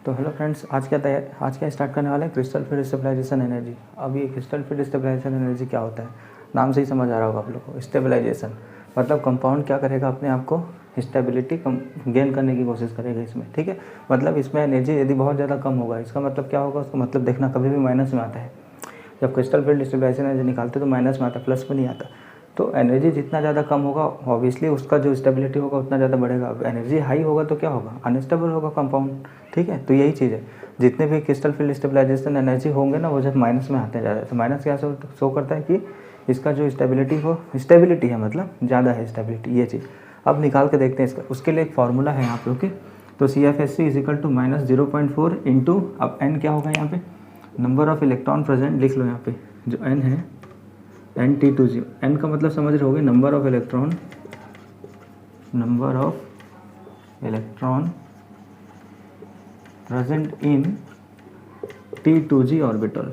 तो hello friends, आज क्या स्टार्ट करने वाले हैं क्रिस्टल फील्ड स्टेबलाइजेशन एनर्जी। अब ये क्रिस्टल फील्ड स्टेबलाइजेशन एनर्जी क्या होता है, नाम से ही समझ आ रहा होगा आप लोग को। स्टेबलाइजेशन मतलब कंपाउंड क्या करेगा, अपने आप को स्टेबिलिटी गेन करने की कोशिश करेगा इसमें, ठीक है। मतलब इसमें एनर्जी यदि बहुत ज़्यादा कम होगा, इसका मतलब क्या होगा, उसका मतलब देखना कभी भी माइनस में आता है। जब क्रिस्टल फील्ड स्टेबलाइजेशन एनर्जी निकालते तो माइनस में आता, प्लस में नहीं आता। तो एनर्जी जितना ज़्यादा कम होगा ऑब्वियसली उसका जो स्टेबिलिटी होगा उतना ज़्यादा बढ़ेगा। अब एनर्जी हाई होगा तो क्या होगा, अनस्टेबल होगा कंपाउंड, ठीक है। तो यही चीज़ है, जितने भी क्रिस्टल फील्ड स्टेबलाइजेशन एनर्जी होंगे ना, वो जब माइनस में आते हैं ज़्यादा, तो माइनस क्या शो करता है कि इसका जो स्टेबिलिटी है, मतलब ज़्यादा है स्टेबिलिटी, ये चीज़। अब निकाल के देखते हैं इसका, उसके लिए एक फार्मूला है यहाँ पे, ओके। तो CFSC इजिकल टू -0.4 इंटू, अब n क्या होगा यहाँ पे, नंबर ऑफ इलेक्ट्रॉन प्रेजेंट लिख लो यहाँ पे, जो n है NT20। n का मतलब समझ रहे होगे, number of electron present in T2G orbital,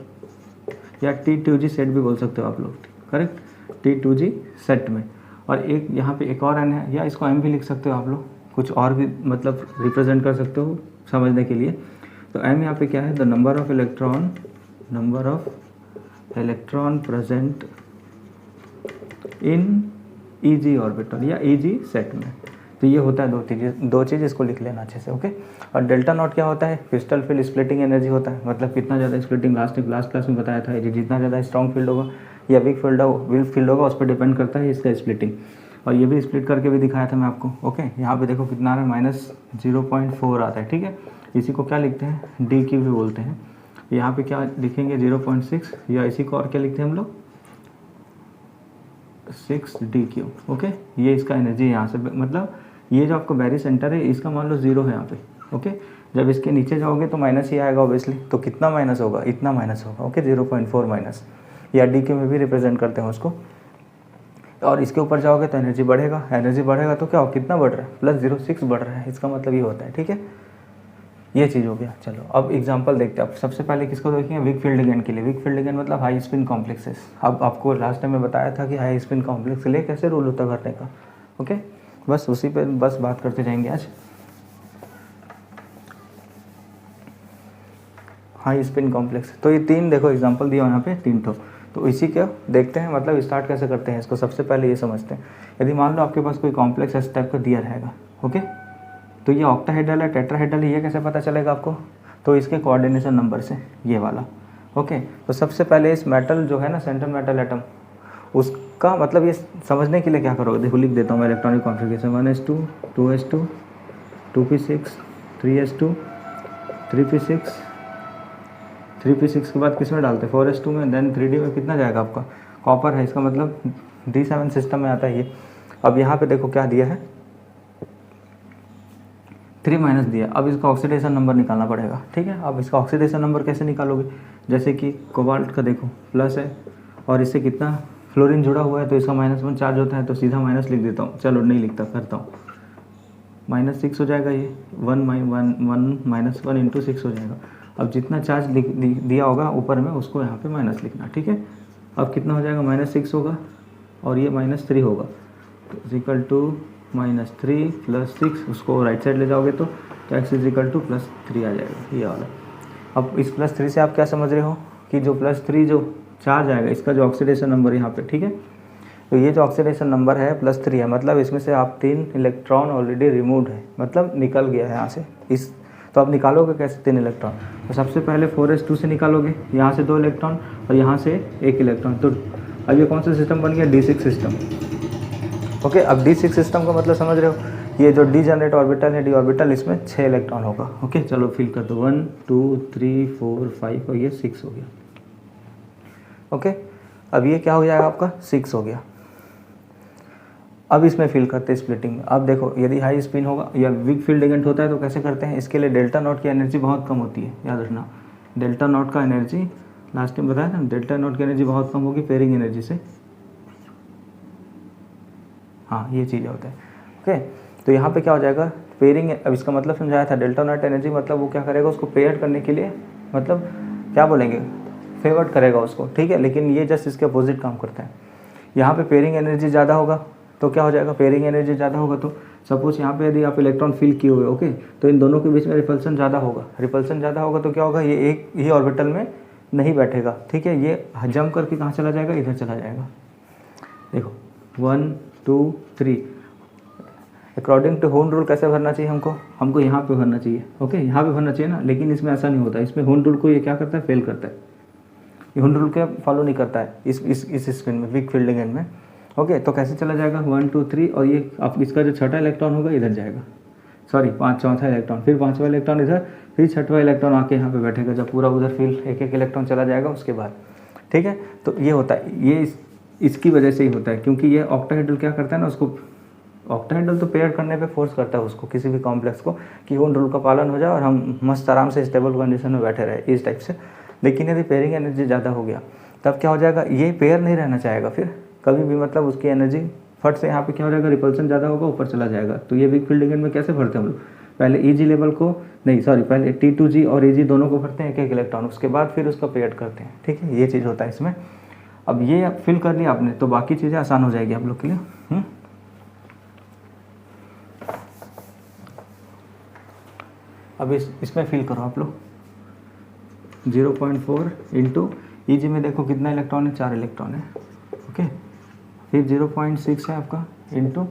या T2G सेट भी बोल सकते हो आप लोग, करेक्ट, T2G सेट में। और एक यहाँ पे एक और n है, या इसको m भी लिख सकते हो आप लोग, कुछ और भी मतलब रिप्रेजेंट कर सकते हो समझने के लिए। तो m यहाँ पे क्या है, the number of electron present in EG orbital या EG सेट में। तो ये होता है दो चीज़ इसको लिख लेना अच्छे से, ओके। और डेल्टा नॉट क्या होता है, क्रिस्टल फील्ड स्प्लिटिंग एनर्जी होता है, मतलब कितना ज़्यादा स्प्लिटिंग, लास्ट क्लास में बताया था, जितना ज़्यादा स्ट्रॉन्ग फील्ड होगा या वीक फील्ड होगा उस पर डिपेंड करता है इसका स्प्लिटिंग। और ये भी स्प्लिट करके भी दिखाया था मैं आपको, ओके। यहाँ पे देखो कितना है, -0.4 आता है, ठीक है। इसी को क्या लिखते हैं, DQ भी बोलते हैं। यहाँ पे क्या लिखेंगे 0.6, या इसी को और क्या लिखते हैं हम लोग 6DQ, ओके। ये इसका एनर्जी है यहाँ से, मतलब ये जो आपका बैरी सेंटर है इसका मान लो 0 है यहाँ पे, ओके। जब इसके नीचे जाओगे तो माइनस ही आएगा ऑब्वियसली, तो कितना माइनस होगा, इतना माइनस होगा, ओके, 0.4 माइनस, या DQ में भी रिप्रेजेंट करते हैं उसको। और इसके ऊपर जाओगे तो एनर्जी बढ़ेगा तो क्या हो, कितना बढ़ रहा है, +0.6 बढ़ रहा है, इसका मतलब ये होता है, ठीक है। ये चीज़ हो गया। चलो अब एग्जांपल देखते हैं। अब सबसे पहले किसको देखेंगे, वीक फील्ड लिगेंड के लिए। वीक फील्ड लिगेंड मतलब हाई स्पिन कॉम्प्लेक्सेस। अब आपको लास्ट टाइम में बताया था कि हाई स्पिन कॉम्प्लेक्स के लिए कैसे रूल होता करने का, ओके। बस उसी पे बस बात करते जाएंगे आज। हाई स्पिन कॉम्प्लेक्स, तो ये 3 देखो एग्जाम्पल दिया यहाँ पे, 3 ठो। तो इसी के देखते हैं, मतलब स्टार्ट कैसे करते हैं इसको। सबसे पहले ये समझते हैं, यदि मान लो आपके पास कोई कॉम्प्लेक्स इस टाइप का दिया रहेगा, ओके, तो ये ऑक्टाहेड्रल है, टेट्राहेड्रल है, ये कैसे पता चलेगा आपको, तो इसके कोऑर्डिनेशन नंबर से, ये वाला, ओके। तो सबसे पहले इस मेटल जो है ना, सेंट्रल मेटल एटम, उसका मतलब ये समझने के लिए क्या करोगे, देखो लिख देता हूँ मैं electronic configuration, 1s2 2s2 2p6 3s2 3p6 3p6 के बाद किस में डालते हैं, 4s2 में, देन 3d में कितना जाएगा आपका, कॉपर है, इसका मतलब D7 सिस्टम में आता है ये। अब यहाँ पे देखो क्या दिया है, 3- दिया। अब इसका ऑक्सीडेशन नंबर निकालना पड़ेगा, ठीक है। अब इसका ऑक्सीडेशन नंबर कैसे निकालोगे, जैसे कि कोबाल्ट का देखो प्लस है और इससे कितना फ्लोरीन जुड़ा हुआ है, तो इसका -1 चार्ज होता है, तो सीधा माइनस लिख देता हूँ, चलो नहीं लिखता, करता हूँ, -6 हो जाएगा ये, 1 इंटू 6 हो जाएगा। अब जितना चार्ज दिया होगा ऊपर में उसको यहाँ पे माइनस लिखना, ठीक है। अब कितना हो जाएगा, -6 होगा और ये -3 होगा, तो इजिकल टू -3 + 6, उसको राइट साइड ले जाओगे तो x इजिकल टू +3 आ जाएगा, ये वाला। अब इस +3 से आप क्या समझ रहे हो कि जो +3 जो चार्ज आएगा, इसका जो ऑक्सीडेशन नंबर यहाँ पे, ठीक है। तो ये जो ऑक्सीडेशन नंबर है +3 है, मतलब इसमें से आप 3 इलेक्ट्रॉन ऑलरेडी रिमूव्ड है, मतलब निकल गया है यहाँ से। इस तो आप निकालोगे कैसे 3 इलेक्ट्रॉन, तो सबसे पहले 4s2 से निकालोगे, यहाँ से 2 इलेक्ट्रॉन और यहाँ से 1 इलेक्ट्रॉन। तो अब ये कौन सा सिस्टम बन गया, D6 सिस्टम, ओके। अब D6 सिस्टम का मतलब समझ रहे हो, ये जो डी जनरेट ऑर्बिटल है, डी ऑर्बिटल, इसमें 6 इलेक्ट्रॉन होगा, ओके। चलो फिल कर दो, 1 2 3 4 5 और ये 6 हो गया, ओके। अब ये क्या हो जाएगा आपका, 6 हो गया। अब इसमें फिल करते हैं स्प्लिटिंग में। अब देखो यदि हाई स्पिन होगा या वीक फील्ड लिगेंड होता है तो कैसे करते हैं, इसके लिए डेल्टा नॉट की एनर्जी बहुत कम होती है, याद रखना। डेल्टा नॉट का एनर्जी लास्ट टाइम बताया था, डेल्टा नॉट की एनर्जी बहुत कम होगी पेयरिंग एनर्जी से, हाँ ये चीज़ होता है, ओके। तो यहाँ पे क्या हो जाएगा, पेयरिंग, अब इसका मतलब समझाया था, डेल्टा नॉट एनर्जी मतलब वो क्या करेगा, उसको पेयर करने के लिए, मतलब क्या बोलेंगे, फेवर्ट करेगा उसको, ठीक है। लेकिन ये जस्ट इसके अपोजिट काम करता है। यहाँ पे पेयरिंग एनर्जी ज़्यादा होगा तो क्या हो जाएगा, पेयरिंग एनर्जी ज़्यादा होगा तो सपोज यहाँ पे यदि आप इलेक्ट्रॉन फिल किए हुए, ओके, तो इन दोनों के बीच में रिपल्सन ज़्यादा होगा। रिपल्सन ज़्यादा होगा तो क्या होगा, ये एक ही ऑर्बिटल में नहीं बैठेगा, ठीक है, ये जंप करके कहाँ चला जाएगा, इधर चला जाएगा। देखो 1 2 3 अकॉर्डिंग टू होन रूल कैसे भरना चाहिए हमको यहाँ पे भरना चाहिए, ओके, यहाँ पे भरना चाहिए ना, लेकिन इसमें ऐसा नहीं होता। इसमें होन रूल को ये क्या करता है, फेल करता है। ये होन रूल के फॉलो नहीं करता है इस स्पिन में, वीक फील्ड लिगेंड में, ओके। तो कैसे चला जाएगा 1 2 3, और ये आप इसका जो छठा इलेक्ट्रॉन होगा इधर जाएगा, सॉरी चौथा इलेक्ट्रॉन, फिर पाँचवा इलेक्ट्रॉन इधर, फिर छठवा इलेक्ट्रॉन आके यहाँ पे बैठेगा। जब पूरा उधर फील्ड एक एक इलेक्ट्रॉन चला जाएगा उसके बाद, ठीक है। तो ये होता है, ये इसकी वजह से ही होता है, क्योंकि ये ऑक्टाहेड्रल क्या करता है ना, उसको ऑक्टाहेड्रल तो पेयर करने पे फोर्स करता है उसको, किसी भी कॉम्प्लेक्स को, कि होन रूल का पालन हो जाए और हम मस्त आराम से स्टेबल कंडीशन में बैठे रहे, इस टाइप से। लेकिन यदि पेयरिंग एनर्जी ज़्यादा हो गया तब क्या हो जाएगा, ये पेयर नहीं रहना चाहेगा फिर कभी भी, मतलब उसकी एनर्जी फट से यहाँ पे क्या हो जाएगा, रिपल्सन ज़्यादा होगा, ऊपर चला जाएगा। तो ये वीक फील्ड लिगेंड में कैसे भरते हैं हम लोग, पहले Eg लेवल को नहीं, सॉरी, पहले T2G और Eg दोनों को भरते हैं एक एक इलेक्ट्रॉन, उसके बाद फिर उसका पेयर करते हैं, ठीक है, ये चीज़ होता है इसमें। अब ये फिल कर लिया आपने तो बाकी चीज़ें आसान हो जाएगी आप लोग के लिए। अब इसमें फिल करो आप लोग 0.4 इंटू Eg में देखो कितना इलेक्ट्रॉन है, 4 इलेक्ट्रॉन है, ओके। फिर 0.6 है आपका इंटू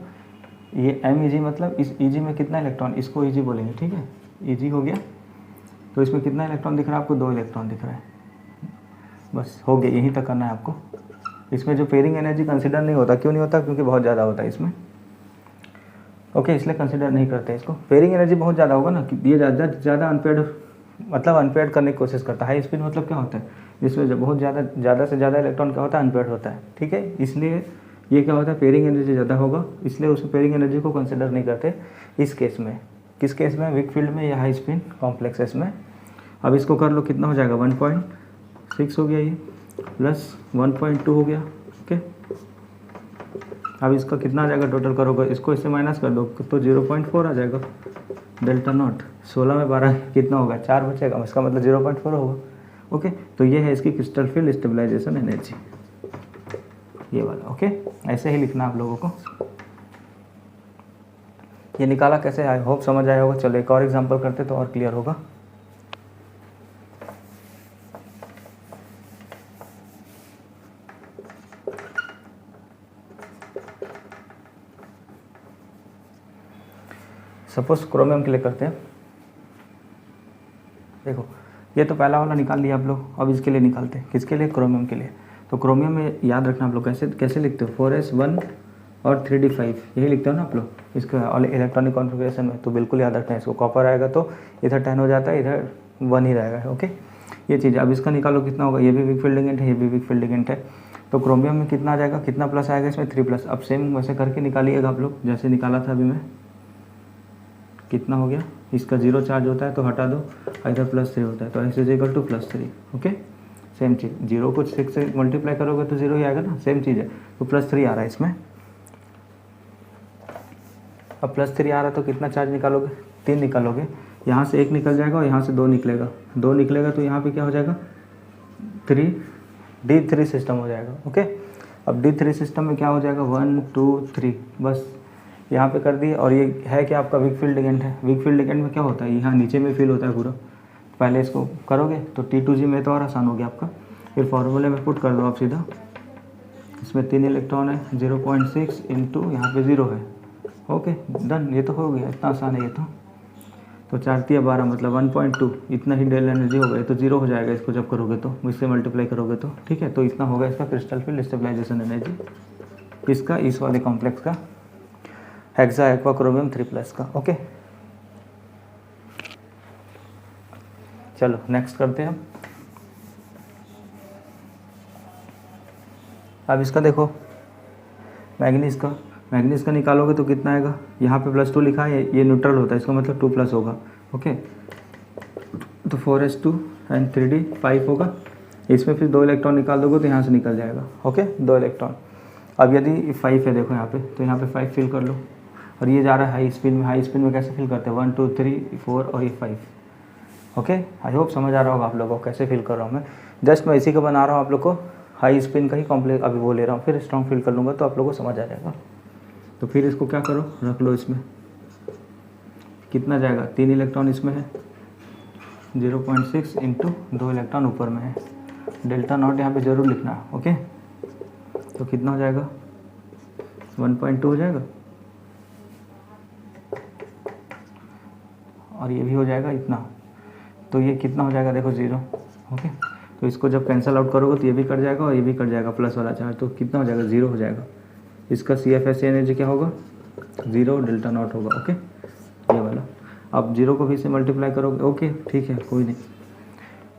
ये Meg, मतलब इस Eg में कितना इलेक्ट्रॉन, इसको Eg बोलेंगे, ठीक है, Eg हो गया। तो इसमें कितना इलेक्ट्रॉन दिख रहा है आपको, 2 इलेक्ट्रॉन दिख रहा है, बस हो गया, यहीं तक करना है आपको। इसमें जो पेयरिंग एनर्जी कंसिडर नहीं होता, क्यों नहीं होता, क्योंकि बहुत ज़्यादा होता है इसमें, ओके, इसलिए कंसिडर नहीं करते इसको। पेयरिंग एनर्जी बहुत ज़्यादा होगा ना, कि ये ज़्यादा अनपेयर्ड, मतलब अनपेयर्ड करने की कोशिश करता है। हाई स्पीड मतलब क्या होता है, जिसमें जब बहुत ज़्यादा से ज़्यादा इलेक्ट्रॉन क्या होता है, अनपेयर्ड होता है, ठीक है। इसलिए ये क्या होता है, पेयरिंग एनर्जी ज़्यादा होगा, इसलिए उस पेयरिंग एनर्जी को कंसिडर नहीं करते इस केस में। किस केस में, वीक फील्ड में या हाई स्पिन कॉम्प्लेक्सेस में। अब इसको कर लो, कितना हो जाएगा, 1.6 हो गया, ये प्लस 1.2 हो गया, ओके। अब इसका कितना आ जाएगा टोटल करोगे, इसको इससे माइनस कर दो तो 0.4 आ जाएगा, डेल्टा नॉट 16 में 12 कितना होगा, 4 बचेगा, इसका मतलब 0.4 होगा, ओके। तो ये है इसकी क्रिस्टल फील्ड स्टेबलाइजेशन एनर्जी, ये वाला, ओके। ऐसे ही लिखना आप लोगों को। ये निकाला कैसे, आई होप समझ आया होगा। चलो एक और एग्जांपल करते तो और क्लियर होगा। सपोज क्रोमियम के लिए करते हैं। देखो ये तो पहला वाला निकाल लिया आप लोग, अब इसके लिए निकालते हैं, किसके लिए, क्रोमियम के लिए। तो क्रोमियम में याद रखना आप लोग कैसे लिखते हो, 4s1 और 3d5 यही लिखते हो ना आप लोग इसका इलेक्ट्रॉनिक कॉन्फ़िगरेशन में। तो बिल्कुल याद रखना है इसको। कॉपर आएगा तो इधर 10 हो जाता है, इधर 1 ही रहेगा, ओके। ये चीज़ अब इसका निकालो कितना होगा, ये भी वीक फील्ड लिगेंड है, ये भी वीक फील्ड लिगेंड है। तो क्रोमियम में कितना आ जाएगा, कितना प्लस आएगा इसमें, 3+। अब सेम वैसे करके निकालिएगा आप लोग जैसे निकाला था अभी मैं। कितना हो गया, इसका 0 चार्ज होता है तो हटा दो, इधर +3 होता है तो x = +3, ओके। सेम चीज़, 0 को 6 से मल्टीप्लाई करोगे तो 0 ही आएगा ना, सेम चीज़ है। तो +3 आ रहा है इसमें। अब +3 आ रहा है तो कितना चार्ज निकालोगे, 3 निकालोगे। यहाँ से 1 निकल जाएगा और यहाँ से 2 निकलेगा, 2 निकलेगा तो यहाँ पे क्या हो जाएगा, 3D3 सिस्टम हो जाएगा, ओके। अब D3 सिस्टम में क्या हो जाएगा, 1 2 3, बस यहाँ पे कर दिए। और ये है कि आपका वीक फील्ड लिगेंड है। वीक फील्ड लिगेंड में क्या होता है, यहाँ नीचे में फील होता है पूरा। पहले इसको करोगे तो T2G में तो और आसान हो गया आपका। फिर फॉर्मूले में पुट कर दो आप सीधा, इसमें 3 इलेक्ट्रॉन है, 0.6 इंटू यहाँ पे 0 है, ओके डन। ये तो हो गया, इतना आसान है ये तो 4 × 12 मतलब 1.2, इतना ही डेल एनर्जी हो गया। तो 0 हो जाएगा इसको जब करोगे तो, इससे मल्टीप्लाई करोगे तो, ठीक है। तो इतना होगा इसका क्रिस्टल फील्ड स्टेबलाइजेशन एनर्जी, इसका इस वाले कॉम्प्लेक्स का, हेक्सा एक्वा क्रोमियम 3+ का, ओके। चलो नेक्स्ट करते हैं। अब इसका देखो मैग्नीज का निकालोगे तो कितना आएगा, यहाँ पे +2 लिखा है, ये न्यूट्रल होता है, इसका मतलब 2+ होगा, ओके। तो 4s2 एंड 3d5 होगा। इसमें फिर 2 इलेक्ट्रॉन निकाल दोगे तो यहाँ से निकल जाएगा, ओके, 2 इलेक्ट्रॉन। अब यदि 5 है देखो यहाँ पे, तो यहाँ पे 5 फिल कर लो। और ये जा रहा है हाई स्पिन में। हाई स्पिन में कैसे फिल करते हैं, 1 2 3 4 और ये 5, ओके। आई होप समझ आ रहा होगा आप लोगों को कैसे फिल कर रहा हूँ मैं। जस्ट मैं इसी का बना रहा हूँ आप लोग को, हाई स्पिन का ही कॉम्प्लेक्स अभी वो ले रहा हूँ, फिर स्ट्रॉन्ग फिल कर लूँगा तो आप लोगों को समझ आ जाएगा। तो फिर इसको क्या करो, रख लो इसमें कितना जाएगा, 3 इलेक्ट्रॉन इसमें है, 0.6 इंटू 2 इलेक्ट्रॉन ऊपर में है, डेल्टा नॉट यहाँ पे जरूर लिखना है। ओके, तो कितना हो जाएगा, 1.2 हो जाएगा, और ये भी हो जाएगा इतना, तो ये कितना हो जाएगा देखो 0। ओके, तो इसको जब कैंसिल आउट करोगे तो ये भी कट जाएगा और ये भी कट जाएगा प्लस वाला चार्ज, तो कितना हो जाएगा 0 हो जाएगा। इसका CFSE एनर्जी क्या होगा, 0 डेल्टा नॉट होगा। ओके, ये वाला अब 0 को भी से मल्टीप्लाई करोगे। ओके ठीक है, कोई नहीं,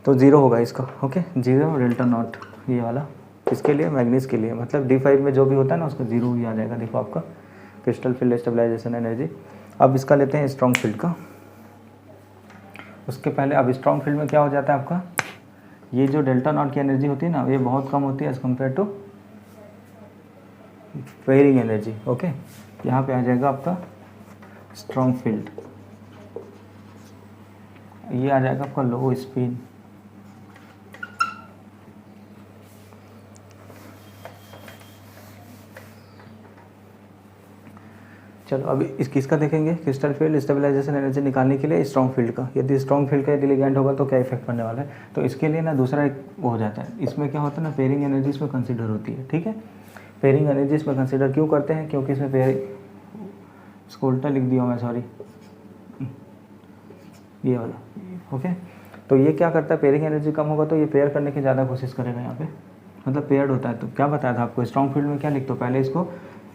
तो 0 होगा इसका। ओके, 0 डेल्टा नॉट, ये वाला किसके लिए, मैग्नीज के लिए, मतलब D5 में जो भी होता है ना उसका 0 ही आ जाएगा। देखो आपका क्रिस्टल फील्ड स्टेबलाइजेशन एनर्जी। अब इसका लेते हैं स्ट्रॉन्ग फील्ड का। उसके पहले अब स्ट्रॉन्ग फील्ड में क्या हो जाता है आपका, ये जो डेल्टा नॉट की एनर्जी होती है ना, ये बहुत कम होती है as compare to pairing energy. Okay, यहाँ पे आ जाएगा आपका स्ट्रॉन्ग फील्ड, ये आ जाएगा आपका लो स्पिन। चलो अभी किसका देखेंगे, क्रिस्टल फील्ड स्टेबलाइजेशन एनर्जी निकालने के लिए स्ट्रॉन्ग फील्ड का। यदि स्ट्रॉन्ग फील्ड का यदि लिगेंड होगा तो क्या इफेक्ट पड़ने वाला है, तो इसके लिए ना दूसरा एक वो हो जाता है। इसमें क्या होता है ना, पेयरिंग एनर्जी इसमें कंसिडर होती है। ठीक है, पेयरिंग एनर्जी इसमें कंसिडर क्यों करते हैं, क्योंकि इसमें पेयरिंग, इसको उल्टा लिख दिया मैं, सॉरी, ये वाला। ओके, तो ये क्या करता है, पेयरिंग एनर्जी कम होगा तो ये पेयर करने की ज़्यादा कोशिश करेगा यहाँ पे, मतलब पेयर्ड होता है। तो क्या बताया था आपको, स्ट्रॉन्ग फील्ड में क्या लिखते हो, पहले इसको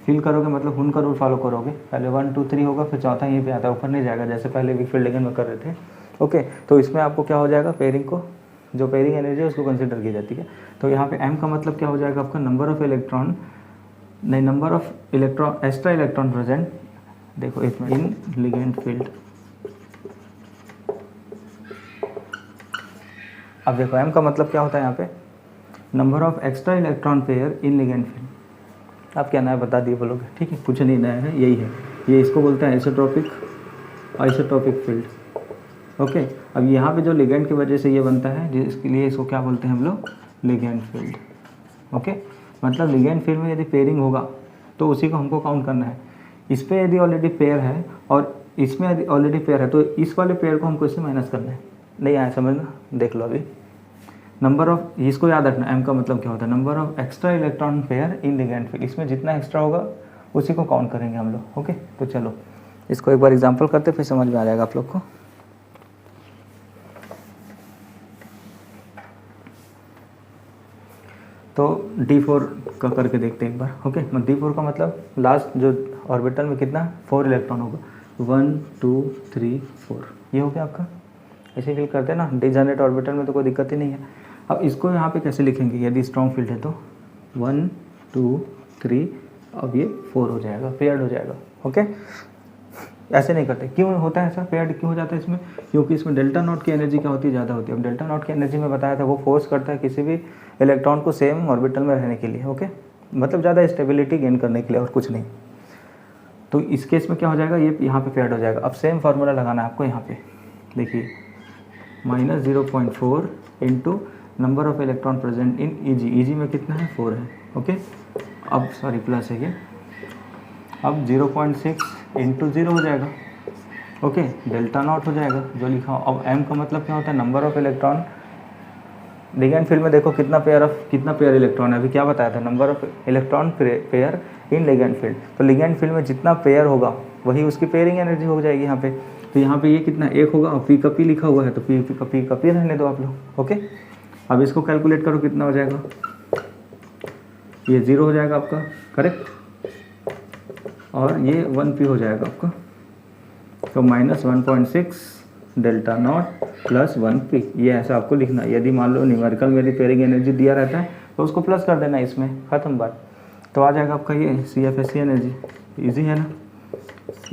फिल करोगे, मतलब हुन का रूल फॉलो करोगे, पहले 1 2 3 होगा, फिर चौथा यहीं पे आता है, ऊपर नहीं जाएगा जैसे पहले वीक फील्ड लिगेंड में कर रहे थे। ओके, तो इसमें आपको क्या हो जाएगा, पेयरिंग को, जो पेयरिंग एनर्जी है उसको कंसिडर की जाती है। तो यहाँ पे M का मतलब क्या हो जाएगा आपका, नंबर ऑफ इलेक्ट्रॉन, नहीं, number of electron, extra electron present, देखो इसमें इन लिगेंड फील्ड। अब देखो M का मतलब क्या होता है यहाँ पे, number of extra electron pair in ligand field. आप क्या नया बता दिए बोलोगे, ठीक है, कुछ नहीं नया है, यही है, ये इसको बोलते हैं आइसोट्रोपिक फील्ड। ओके, अब यहाँ पे जो लिगेंड की वजह से ये बनता है, जिसके लिए इसको क्या बोलते हैं हम लोग, लिगेंड फील्ड। ओके, मतलब लिगेंड फील्ड में यदि पेयरिंग होगा तो उसी को हमको काउंट करना है। इस पर यदि ऑलरेडी पेयर है और इसमें यदि ऑलरेडी पेयर है तो इस वाले पेयर को हमको इससे माइनस करना है। नहीं आया समझना, देख लो अभी। नंबर ऑफ, इसको याद रखना, M का मतलब क्या होता है, number of extra electron pair in ligand field. इसमें जितना एक्स्ट्रा होगा उसी को काउंट करेंगे हम लोग। ओके, तो चलो इसको एक बार एग्जांपल करते फिर समझ में आ जाएगा आप लोग को। तो D4 का करके देखते हैं एक बार। ओके, D4 का मतलब लास्ट जो ऑर्बिटल में कितना 4 इलेक्ट्रॉन होगा, 1 2 3 4, ये हो गया आपका। ऐसे फील करते हैं ना, डिजनरेट ऑर्बिटल में तो कोई दिक्कत ही नहीं है। अब इसको यहाँ पे कैसे लिखेंगे, यदि स्ट्रॉन्ग फील्ड है तो 1 2 3, अब ये 4 हो जाएगा, पेयर्ड हो जाएगा। ओके, ऐसे नहीं करते, क्यों होता है ऐसा, पेयर्ड क्यों हो जाता है इसमें, क्योंकि इसमें डेल्टा नॉट की एनर्जी क्या होती है, ज़्यादा होती है। अब डेल्टा नॉट की एनर्जी में बताया था, वो फोर्स करता है किसी भी इलेक्ट्रॉन को सेम ऑर्बिटल में रहने के लिए। ओके, मतलब ज़्यादा स्टेबिलिटी गेन करने के लिए और कुछ नहीं। तो इस केस में क्या हो जाएगा, ये यहाँ पे पेयर्ड हो जाएगा। अब सेम फार्मूला लगाना है आपको यहाँ पे, देखिए -0.4 into number of electron present in EG में कितना है, 4 है। ओके, अब सॉरी प्लस है ये, अब 0.6 इंटू 0 हो जाएगा। ओके, डेल्टा नॉट हो जाएगा जो लिखा। अब M का मतलब क्या होता है, number of electron. Ligand field में देखो कितना पेयर इलेक्ट्रॉन है, अभी क्या बताया था, number of electron pair in ligand field. तो लिगेंड फील्ड में जितना पेयर होगा वही उसकी पेयरिंग एनर्जी हो जाएगी यहाँ पे। तो यहाँ पे ये कितना 1 होगा, और P का P लिखा हुआ है तो P का P रहने दो आप लोग। ओके, अब इसको कैलकुलेट करो कितना हो जाएगा, ये 0 हो जाएगा आपका, करेक्ट, और ये 1P हो जाएगा आपका। तो -1.6 डेल्टा नॉट प्लस 1P, ये ऐसा आपको लिखना है। यदि मान लो न्यूमेरिकल में यदि पेयरिंग एनर्जी दिया रहता है तो उसको प्लस कर देना इसमें, ख़त्म बात। तो आ जाएगा आपका ये CFSE एनर्जी। ईजी है ना,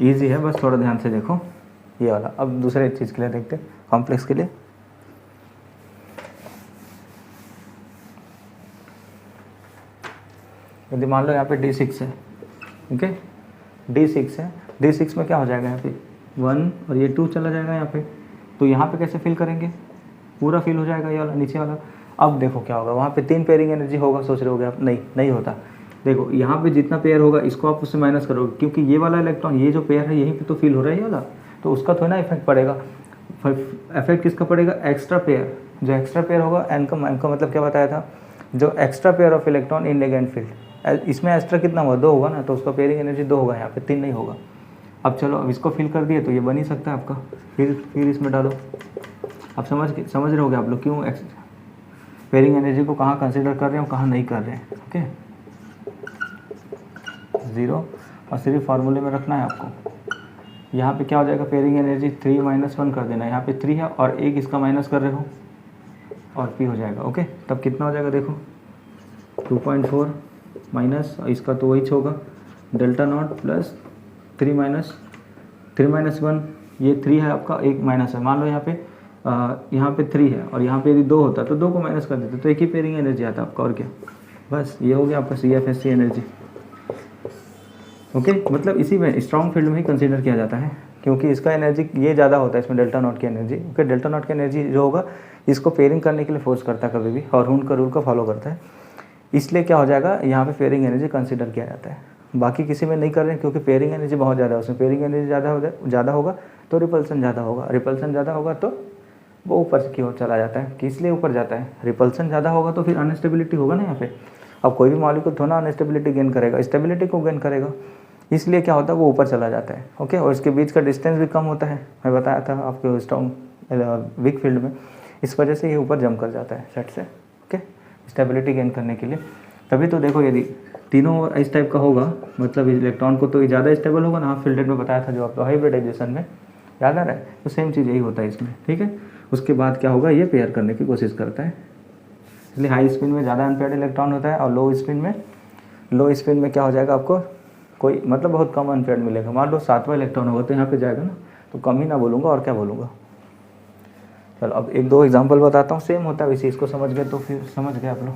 ईजी है, बस थोड़ा ध्यान से देखो ये वाला। अब दूसरे चीज़ के लिए देखते हैं, कॉम्प्लेक्स के लिए। यदि मान लो यहाँ पे D6 है, ओके, D6 है, D6 में क्या हो जाएगा, यहाँ पे 1 और ये 2 चला जाएगा यहाँ पे। तो यहाँ पे कैसे फिल करेंगे, पूरा फिल हो जाएगा ये वाला नीचे वाला। अब देखो क्या होगा, वहाँ पे 3 पेयरिंग एनर्जी होगा, सोच रहे होगे आप, नहीं होता। देखो यहाँ पे जितना पेयर होगा इसको आप उससे माइनस करोगे, क्योंकि ये वाला इलेक्ट्रॉन, ये जो पेयर है यहीं पे तो फिल हो रहा है ये वाला, तो उसका थोड़ा ना इफेक्ट पड़ेगा। इफेक्ट किसका पड़ेगा? एक्स्ट्रा पेयर, जो एक्स्ट्रा पेयर होगा एन का मतलब क्या बताया था, जो extra pair of electron in ligand field, इसमें एक्स्ट्रा कितना होगा? 2 होगा ना, तो उसका पेयरिंग एनर्जी 2 होगा, यहाँ पे 3 नहीं होगा। अब चलो, अब इसको फिल कर दिए तो ये बन ही सकता है आपका, फिर इसमें डालो। अब समझ रहे होगे आप लोग क्यों पेयरिंग एनर्जी को कहाँ कंसिडर कर रहे हैं, कहाँ नहीं कर रहे हैं। ओके, 0 और सिर्फ फार्मूले में रखना है आपको। यहाँ पे क्या हो जाएगा, पेयरिंग एनर्जी 3 - 1 कर देना, यहाँ पे 3 है और 1 इसका माइनस कर रहे हो और P हो जाएगा। ओके, तब कितना हो जाएगा देखो, 2.4 माइनस, इसका तो वही होगा डेल्टा नॉट प्लस 3 - 1, ये 3 है आपका, 1 माइनस है। मान लो यहाँ पे 3 है और यहाँ पे यदि 2 होता तो 2 को माइनस कर देते तो एक ही पेयरिंग एनर्जी आता आपका, और क्या। बस ये हो गया आपका CFSC एनर्जी। ओके, मतलब इसी में स्ट्रॉन्ग फील्ड में ही कंसीडर किया जाता है, क्योंकि इसका एनर्जी ये ज़्यादा होता है इसमें, डेल्टा नॉट की एनर्जी। ओके, डेल्टा नॉट की एनर्जी जो होगा इसको पेयरिंग करने के लिए फोर्स करता है कभी भी, और हुन का रूल को फॉलो करता है, इसलिए क्या हो जाएगा, यहाँ पे पेयरिंग एनर्जी कंसीडर किया जाता है। बाकी किसी में नहीं कर रहे हैं, क्योंकि पेयरिंग एनर्जी बहुत ज़्यादा है उसमें। पेयरिंग एनर्जी ज़्यादा होगा तो रिपल्सन ज़्यादा होगा, रिपल्सन ज़्यादा होगा तो वो ऊपर की ओर चला जाता है। किस लिए ऊपर जाता है? रिपल्सन ज़्यादा होगा तो फिर अनस्टेबिलिटी होगा ना यहाँ पे। अब कोई भी मॉलिक्यूल थोड़ा अनस्टेबिलिटी गेन करेगा, स्टेबिलिटी को गेन करेगा, इसलिए क्या होता है, वो ऊपर चला जाता है। ओके, और इसके बीच का डिस्टेंस भी कम होता है, मैं बताया था आपके स्ट्रॉन्ग वीक फील्ड में, इस वजह से ये ऊपर जंप कर जाता है सेट से। ओके, स्टेबिलिटी गेन करने के लिए। तभी तो देखो, यदि तीनों इस टाइप का होगा, मतलब इलेक्ट्रॉन को तो ज़्यादा स्टेबल होगा ना, फील्डेड में बताया था जो आपको हाइब्रिडाइजेशन में, याद आ रहा है? तो सेम चीज़ यही होता है इसमें। ठीक है, उसके बाद क्या होगा, ये पेयर करने की कोशिश करता है। इसलिए हाई स्पिन में ज़्यादा अनपेयर्ड इलेक्ट्रॉन होता है, और लो स्पिन में क्या हो जाएगा, आपको कोई मतलब बहुत कम अनपेयर्ड मिलेगा। मान लो 7वां इलेक्ट्रॉन होगा तो यहाँ पे जाएगा ना, तो कम ही ना बोलूँगा, और क्या बोलूँगा। चलो अब 1-2 एग्जांपल बताता हूँ, सेम होता है वैसे, इसको समझ गए तो फिर समझ गए आप लोग।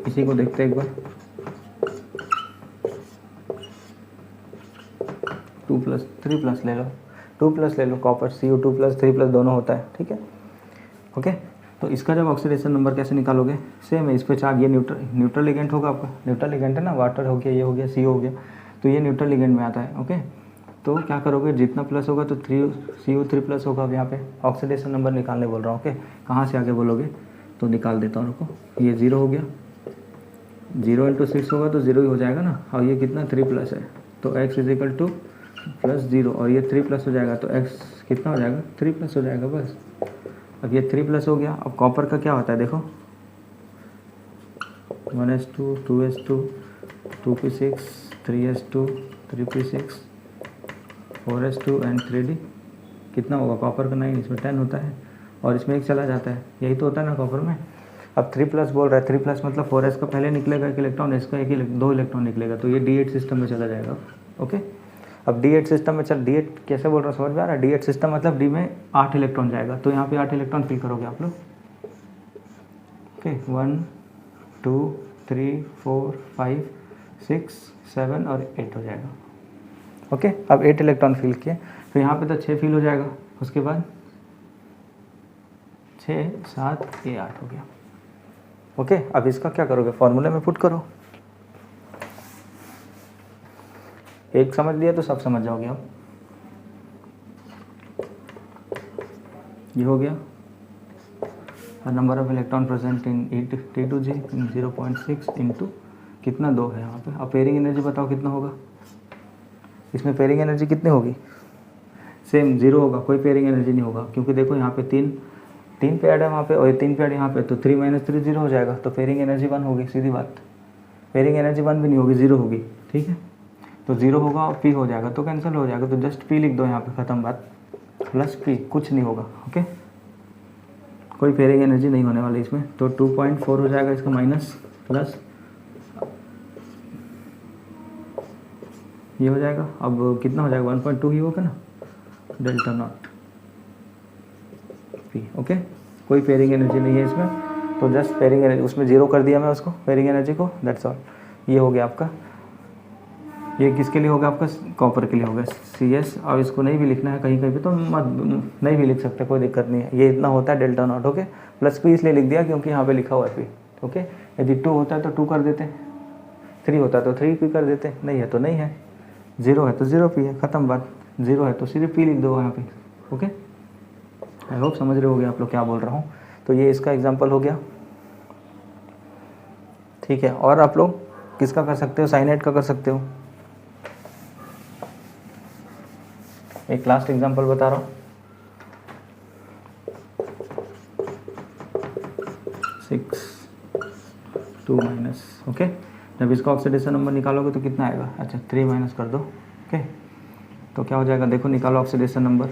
इसी को देखते हैं एक बार। 2+3+ ले लो, 2+ ले लो, कॉपर Cu2+3+ दोनों होता है। ठीक है, ओके। तो इसका जब ऑक्सीडेशन नंबर कैसे निकालोगे, सेम है, इस पे चार्ज, ये न्यूट्रल लिगेंड होगा आपका, न्यूट्रल लिगेंड है ना, वाटर हो गया, ये हो गया, सी हो गया, तो ये न्यूट्रल लिगेंड में आता है। ओके, तो क्या करोगे, जितना प्लस होगा तो Cu3+ होगा। अब यहाँ पे ऑक्सीडेशन नंबर निकालने बोल रहा हूँ। ओके, कहाँ से आगे बोलोगे तो निकाल देता हूँ, रुको। ये 0 हो गया, 0 × 6 होगा तो 0 ही हो जाएगा ना, और ये कितना 3+ है, तो x = +0, और ये 3+ हो जाएगा तो x कितना हो जाएगा, 3+ हो जाएगा बस। अब ये 3+ हो गया। अब कॉपर का क्या होता है देखो, 1s2 2s2 2p6 3s2 3p6 4s2 and 3d, कितना होगा कॉपर का 9, इसमें 10 होता है, और इसमें 1 चला जाता है, यही तो होता है ना कॉपर में। अब 3+ बोल रहा है, 3+ मतलब 4s का पहले निकलेगा 1 इलेक्ट्रॉन, इसका 2 इलेक्ट्रॉन निकलेगा, तो ये D8 सिस्टम में चला जाएगा। ओके, अब D8 सिस्टम में चल, D8 कैसे बोल रहा हूँ समझ में आ रहा है? D8 सिस्टम मतलब D में 8 इलेक्ट्रॉन जाएगा, तो यहाँ पे 8 इलेक्ट्रॉन फिल करोगे आप लोग। ओके, 1 2 3 4 5 6 7 और 8 हो जाएगा। ओके, अब 8 इलेक्ट्रॉन फिल किए, तो यहाँ पे तो 6 फिल हो जाएगा, उसके बाद 6 7 ये 8 हो गया। ओके, अब इसका क्या करोगे, फॉर्मूले में पुट करो। एक समझ लिया तो सब समझ जाओगे आप। ये हो गया, number of electron present in T2G 0.6 into कितना 2 है यहाँ पे। अब पेयरिंग एनर्जी बताओ कितना होगा, इसमें पेयरिंग एनर्जी कितनी होगी, सेम 0 होगा, कोई पेयरिंग एनर्जी नहीं होगा, क्योंकि देखो यहाँ पे तीन पेयर्ड है वहाँ पे, और 3 पेयर्ड यहाँ पे, तो 3 - 3 0 हो जाएगा, तो पेयरिंग एनर्जी 1 होगी, सीधी बात। पेयरिंग एनर्जी 1 भी नहीं होगी, 0 होगी। ठीक है, तो 0 होगा और P हो जाएगा, तो कैंसिल हो जाएगा, तो जस्ट P लिख दो यहाँ पे, ख़त्म बात, प्लस P, कुछ नहीं होगा। ओके, कोई पेयरिंग एनर्जी नहीं होने वाली इसमें, तो 2.4 हो जाएगा इसका, माइनस प्लस ये हो जाएगा। अब कितना हो जाएगा, 1.2 ही होगा ना, डेल्टा नॉट P। ओके, कोई पेयरिंग एनर्जी नहीं है इसमें, तो जस्ट पेयरिंग एनर्जी उसमें 0 कर दिया मैं उसको, पेयरिंग एनर्जी को, दैट्स ऑल। ये हो गया आपका, ये किसके लिए होगा आपका, कॉपर के लिए होगा CS। और इसको नहीं भी लिखना है कहीं कहीं पे तो मत, नहीं भी लिख सकते, कोई दिक्कत नहीं है, ये इतना होता है delta not. Okay, plus P इसलिए लिख दिया क्योंकि यहाँ पे लिखा हुआ है P। ओके, यदि 2 होता है तो 2 कर देते हैं, 3 होता तो 3 पी कर देते, नहीं है तो नहीं है, 0 है तो 0 पी है, ख़त्म बात। 0 है तो सिर्फ पी लिख दो यहाँ पे। ओके, आई होप समझ रहे होगे आप लोग क्या बोल रहा हूँ। तो ये इसका एग्जाम्पल हो गया, ठीक है। और आप लोग किसका कर सकते हो, साइनेट का कर सकते हो। एक लास्ट एग्जाम्पल बता रहा हूँ, 6 2 माइनस। ओके, जब इसका ऑक्सीडेशन नंबर निकालोगे तो कितना आएगा, अच्छा 3 माइनस कर दो। ओके, तो क्या हो जाएगा, देखो निकालो ऑक्सीडेशन नंबर,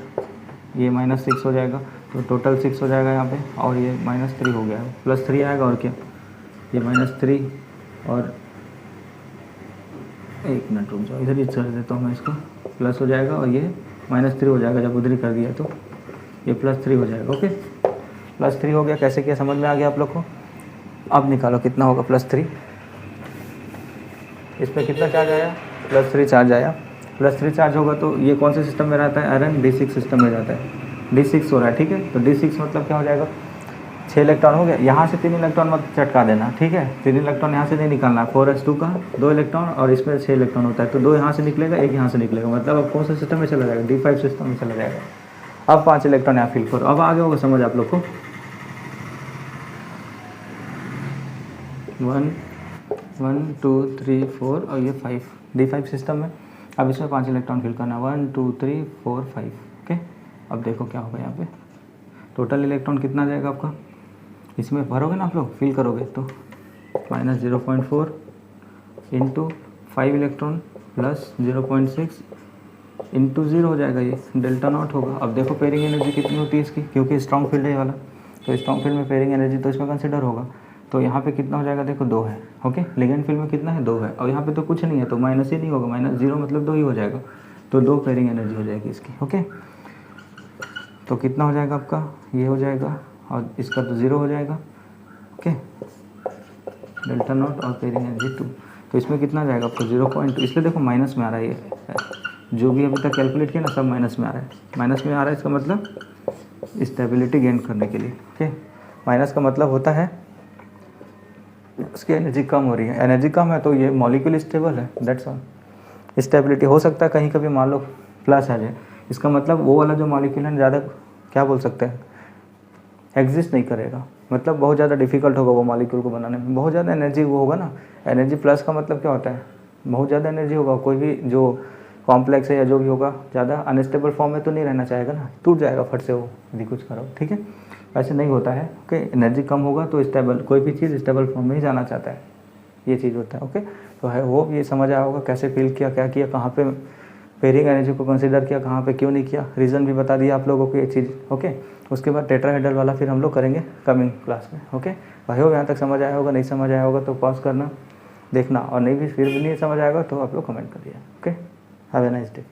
ये -6 हो जाएगा, तो टोटल 6 हो जाएगा यहाँ पे, और ये -3 हो गया, +3 आएगा, और क्या, ये -3 और 1 मिनट रुक जाओ, इधर ही चल देता हूँ मैं इसको, प्लस हो जाएगा और ये -3 हो जाएगा, जब उधर ही कर दिया तो ये +3 हो जाएगा। ओके, +3 हो गया, कैसे किया समझ में आ गया आप लोग को। अब निकालो कितना होगा +3, इस पर कितना चार्ज आया, +3 चार्ज आया। +3 चार्ज होगा तो ये कौन से सिस्टम में रहता है, आयरन D6 सिस्टम में जाता है, D6 हो रहा है, ठीक है। तो D6 मतलब क्या हो जाएगा, 6 इलेक्ट्रॉन हो गया, यहाँ से 3 इलेक्ट्रॉन मत चटका देना, ठीक है। 3 इलेक्ट्रॉन यहाँ से नहीं निकालना, 4s2 का 2 इलेक्ट्रॉन, और इसमें 6 इलेक्ट्रॉन होता है, तो 2 यहाँ से निकलेगा, 1 यहाँ से निकलेगा, मतलब अब कौन से सिस्टम में चला जाएगा, D5 सिस्टम में चला जाएगा। अब 5 इलेक्ट्रॉन यहाँ फिल करो, अब आगे होगा समझ आप लोग को। 1 1 2 3 4 और ये 5 D5 सिस्टम में। अब इसमें 5 इलेक्ट्रॉन फिल करना, 1 2 3 4 5। ओके, अब देखो क्या होगा यहाँ पे, टोटल इलेक्ट्रॉन कितना जाएगा आपका, इसमें भरोगे ना आप लोग, फिल करोगे तो -0.4 इंटू 5 इलेक्ट्रॉन प्लस 0.6 इंटू 0 हो जाएगा, ये डेल्टा नॉट होगा। अब देखो पेयरिंग एनर्जी कितनी होती है इसकी, क्योंकि स्ट्रॉन्ग फील्ड है ये वाला, तो स्ट्रॉन्ग फील्ड में पेयरिंग एनर्जी तो इसमें कंसिडर होगा। तो यहाँ पे कितना हो जाएगा, देखो 2 है। ओके, लिगेंड फील्ड में कितना है, 2 है, और यहाँ पे तो कुछ नहीं है, तो माइनस ही नहीं होगा, -0 मतलब 2 ही हो जाएगा, तो 2 पेयरिंग एनर्जी हो जाएगी इसकी। ओके, तो कितना हो जाएगा आपका, ये हो जाएगा, और इसका तो 0 हो जाएगा। ओके, डेल्टा नॉट और पेयरिंग एनर्जी 2, तो इसमें कितना जाएगा आपको 0.2, इसलिए देखो माइनस में आ रहा है, ये जो भी अभी तक कैलकुलेट किया ना सब माइनस में आ रहा है, माइनस में आ रहा है, इसका मतलब स्टेबिलिटी गेन करने के लिए। ओके, माइनस का मतलब होता है उसकी एनर्जी कम हो रही है, एनर्जी कम है तो ये मॉलिक्यूल स्टेबल है, दैट्स ऑल। स्टेबिलिटी हो सकता है कहीं कभी मान लो प्लस आ जाए, इसका मतलब वो वाला जो मॉलिक्यूल है ज़्यादा क्या बोल सकते हैं, एग्जिस्ट नहीं करेगा, मतलब बहुत ज़्यादा डिफिकल्ट होगा वो मॉलिक्यूल को बनाने में, बहुत ज़्यादा एनर्जी वो होगा ना। एनर्जी प्लस का मतलब क्या होता है, बहुत ज़्यादा एनर्जी होगा, कोई भी जो कॉम्प्लेक्स है या जो भी होगा ज़्यादा अनस्टेबल फॉर्म में तो नहीं रहना चाहेगा ना, टूट जाएगा फट से वो यदि कुछ करो, ठीक है। ऐसे नहीं होता है। ओके, एनर्जी कम होगा तो स्टेबल, कोई भी चीज़ स्टेबल फॉर्म में ही जाना चाहता है, ये चीज़ होता है। ओके, तो है वो ये समझ आया होगा कैसे फील किया, क्या किया, कहाँ पे पेयरिंग एनर्जी को कंसीडर किया, कहाँ पे क्यों नहीं किया, रीज़न भी बता दिया आप लोगों को ये चीज़। ओके, उसके बाद टेट्राहेड्रल वाला फिर हम लोग करेंगे कमिंग क्लास में। ओके, भाई हो यहाँ तक समझ आया होगा, नहीं समझ आया होगा तो पॉज करना, देखना, और नहीं भी फिर भी नहीं समझ आएगा तो आप लोग कमेंट करिए। Okay, have a nice day.